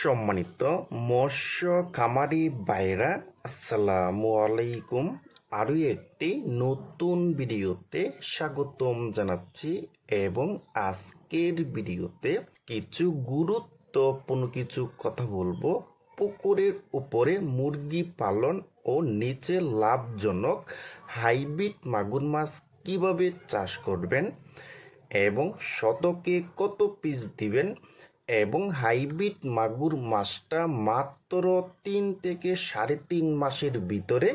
সম্মানিত মৎস্য খামারি ভাইরা, আসসালামু আলাইকুম। আরও একটি নতুন ভিডিওতে স্বাগতম জানাচ্ছি এবং আজকের ভিডিওতে কিছু গুরুত্বপূর্ণ কিছু কথা বলবো। পুকুরের উপরে মুরগি পালন ও নিচে লাভজনক হাইব্রিড মাগুর মাছ কিভাবে চাষ করবেন এবং শতকে কত পিস দিবেন এবং হাইব্রিড মাগুর মাছটা মাত্র 3 থেকে 3.5 মাসের ভিতরে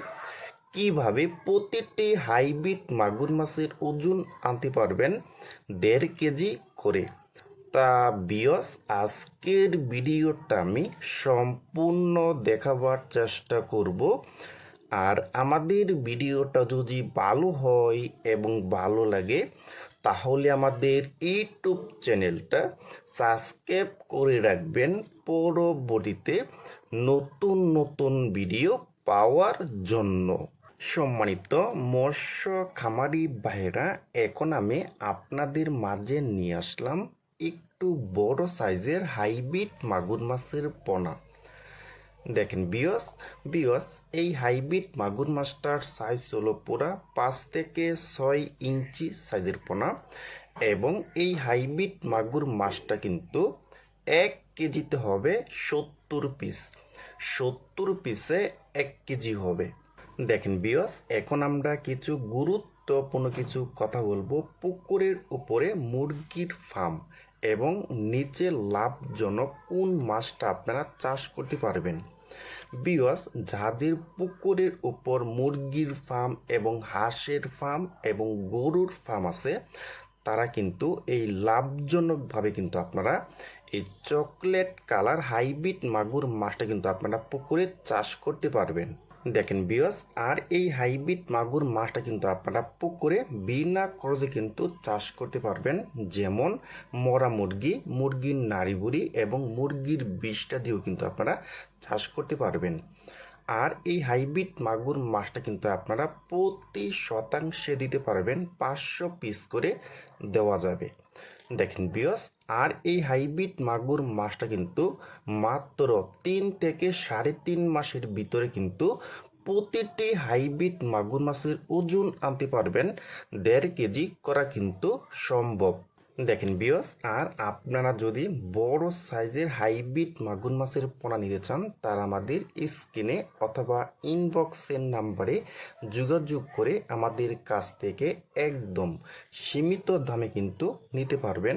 কিভাবে প্রতিটি হাইব্রিড মাগুর মাছের ওজন আনতে পারবেন 1.5 কেজি করে। তা বিয়স আজকের ভিডিওটা আমি সম্পূর্ণ দেখাবার চেষ্টা করব। আর আমাদের ভিডিওটা যদি ভালো হয় এবং ভালো লাগে তাহলে আমাদের ইউটিউব চ্যানেলটা সাবস্ক্রাইব করে রাখবেন পরবর্তীতে নতুন নতুন ভিডিও পাওয়ার জন্য। সম্মানিত মৎস্য খামারি ভাইরা, এখন আমি আপনাদের মাঝে নিয়ে আসলাম একটু বড় সাইজের হাইব্রিড মাগুর মাছের পোনা। দেখেন বিয়স এই হাইব্রিড মাগুর মাছটার সাইজ হলো পুরা 5 থেকে 6 ইঞ্চি সাইজের পোনা এবং এই হাইব্রিড মাগুর মাছটা কিন্তু 1 কেজিতে হবে 70 পিস। 70 পিসে 1 কেজি হবে। দেখেন বিয়স, এখন আমরা কিছু গুরুত্বপূর্ণ কিছু কথা বলবো পুকুরের উপরে মুরগির ফার্ম এবং নিচে লাভজনক কোন মাছটা আপনারা চাষ করতে পারবেন। বিয়স, যাদের পুকুরের উপর মুরগির ফার্ম এবং হাঁসের ফার্ম এবং গরুর ফার্ম আছে তারা কিন্তু এই লাভজনকভাবে কিন্তু আপনারা এই চকলেট কালার হাইব্রিড মাগুর মাছটা কিন্তু আপনারা পুকুরে চাষ করতে পারবেন। দেখেন বিয়স, আর এই হাইব্রিড মাগুর মাছটা কিন্তু আপনারা পুকুরে বিনা খরচে কিন্তু চাষ করতে পারবেন। যেমন মরা মুরগি, মুরগির নাড়িভুড়ি এবং মুরগির বিষটা দিয়েও কিন্তু আপনারা চাষ করতে পারবেন। আর এই হাইব্রিড মাগুর মাছটা কিন্তু আপনারা প্রতি শতাংশে দিতে পারবেন 500 পিস করে দেওয়া যাবে। দেখেন বিয়স, আর এই হাইব্রিড মাগুর মাছটা কিন্তু মাত্র 3 থেকে 3.5 মাসের ভিতরে কিন্তু প্রতিটি হাইব্রিড মাগুর মাছের ওজন আনতে পারবেন 1.5 কেজি করা কিন্তু সম্ভব। দেখেন বিয়স, আর আপনারা যদি বড় সাইজের হাইব্রিড মাগুর মাছের পোনা নিতে চান তারা আমাদের স্ক্রিনে অথবা ইনবক্সের নাম্বারে যোগাযোগ করে আমাদের কাছ থেকে একদম সীমিত দামে কিন্তু নিতে পারবেন।